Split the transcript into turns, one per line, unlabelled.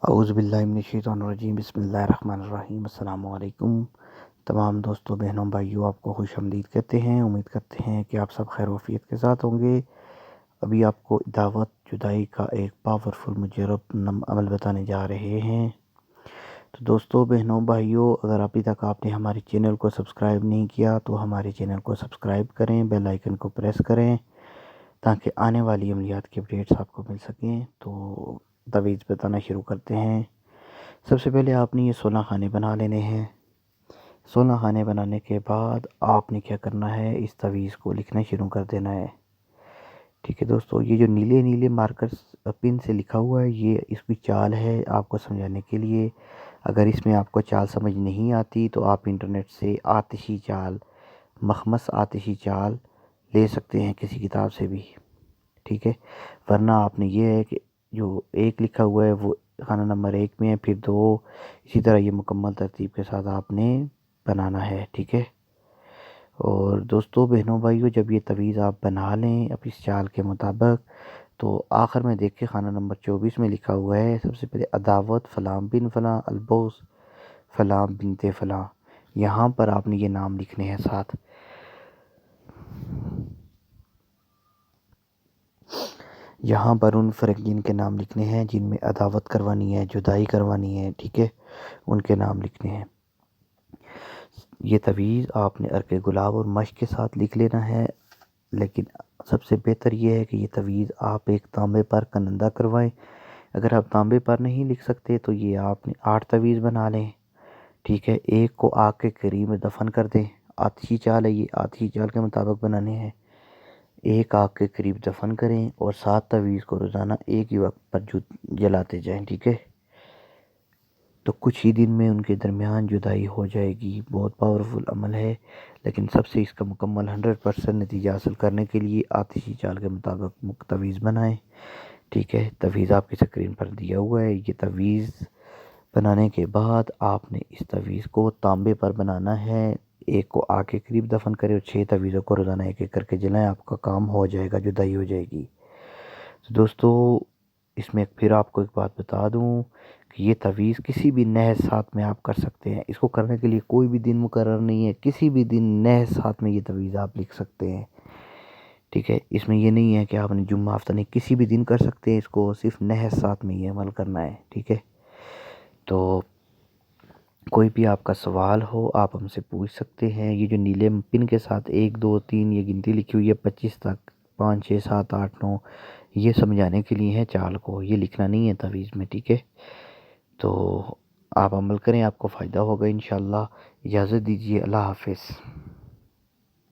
اعوذ باللہ من الشیطان الرجیم، بسم اللہ الرحمن الرحیم۔ السلام علیکم تمام دوستوں، بہنوں، بھائیوں، آپ کو خوش آمدید کہتے ہیں۔ امید کرتے ہیں کہ آپ سب خیر و عافیت کے ساتھ ہوں گے۔ ابھی آپ کو عداوت جدائی کا ایک پاورفل مجرب عمل بتانے جا رہے ہیں۔ تو دوستوں، بہنوں، بھائیوں، اگر ابھی تک آپ نے ہمارے چینل کو سبسکرائب نہیں کیا تو ہمارے چینل کو سبسکرائب کریں، بیل آئیکن کو پریس کریں تاکہ آنے والی عملیات کی اپڈیٹس آپ کو مل سکیں۔ تو تویز بتانا شروع کرتے ہیں۔ سب سے پہلے آپ نے یہ 16 خانے بنا لینے ہیں۔ 16 خانے بنانے کے بعد آپ نے کیا کرنا ہے، اس تویز کو لکھنا شروع کر دینا ہے۔ ٹھیک ہے دوستو، یہ جو نیلے نیلے مارکرز پن سے لکھا ہوا ہے، یہ اس کی چال ہے آپ کو سمجھانے کے لیے۔ اگر اس میں آپ کو چال سمجھ نہیں آتی تو آپ انٹرنیٹ سے آتشی چال، مخمس آتشی چال لے سکتے ہیں کسی کتاب سے بھی، ٹھیک ہے۔ ورنہ آپ نے یہ ہے کہ جو ایک لکھا ہوا ہے وہ خانہ نمبر 1 میں ہے، پھر 2، اسی طرح یہ مکمل ترتیب کے ساتھ آپ نے بنانا ہے، ٹھیک ہے۔ اور دوستو، بہنوں، بھائیوں، جب یہ تویز آپ بنا لیں اب اس چال کے مطابق، تو آخر میں دیکھیں خانہ نمبر 24 میں لکھا ہوا ہے، سب سے پہلے عداوت فلاں بن فلاں البوس فلاں بنت فلاں، یہاں پر آپ نے یہ نام لکھنے ہیں ساتھ۔ یہاں پر ان فریقین کے نام لکھنے ہیں جن میں عداوت کروانی ہے، جدائی کروانی ہے، ٹھیک ہے، ان کے نام لکھنے ہیں۔ یہ تویز آپ نے عرق گلاب اور مشق کے ساتھ لکھ لینا ہے، لیکن سب سے بہتر یہ ہے کہ یہ تویز آپ ایک تانبے پر کندہ کروائیں۔ اگر آپ تانبے پر نہیں لکھ سکتے تو یہ آپ نے 8 تویز بنا لیں، ٹھیک ہے۔ ایک کو آگ کے قریب دفن کر دیں، آتشی چال ہے، یہ آتشی چال کے مطابق بنانے ہیں۔ ایک آگ کے قریب دفن کریں اور 7 تویز کو روزانہ ایک ہی وقت پر جلاتے جائیں، ٹھیک ہے۔ تو کچھ ہی دن میں ان کے درمیان جدائی ہو جائے گی۔ بہت پاورفل عمل ہے، لیکن سب سے اس کا مکمل 100% نتیجہ حاصل کرنے کے لیے آتشی چال کے مطابق تویز بنائیں، ٹھیک ہے۔ تویز آپ کی اسکرین پر دیا ہوا ہے۔ یہ تویز بنانے کے بعد آپ نے اس تویز کو تانبے پر بنانا ہے، ایک کو آگ کے قریب دفن کرے اور 6 تویزوں کو روزانہ ایک ایک کر کے جلائیں، آپ کا کام ہو جائے گا، جدائی ہو جائے گی۔ تو دوستو، اس میں پھر آپ کو ایک بات بتا دوں کہ یہ تویز کسی بھی نحس ساتھ میں آپ کر سکتے ہیں۔ اس کو کرنے کے لیے کوئی بھی دن مقرر نہیں ہے، کسی بھی دن نحس ساتھ میں یہ تویز آپ لکھ سکتے ہیں، ٹھیک ہے۔ اس میں یہ نہیں ہے کہ آپ نے جمعہ ہفتہ نہیں، کسی بھی دن کر سکتے ہیں، اس کو صرف نحس ساتھ میں یہ عمل کرنا ہے، ٹھیک ہے۔ تو کوئی بھی آپ کا سوال ہو آپ ہم سے پوچھ سکتے ہیں۔ یہ جو نیلے پن کے ساتھ 1 2 3 یہ گنتی لکھی ہوئی ہے 25 تک، 5 6 7 8 9، یہ سمجھانے کے لیے ہے چال کو، یہ لکھنا نہیں ہے تویز میں، ٹھیک ہے۔ تو آپ عمل کریں، آپ کو فائدہ ہوگا انشاءاللہ۔ اجازت دیجیے، اللہ حافظ۔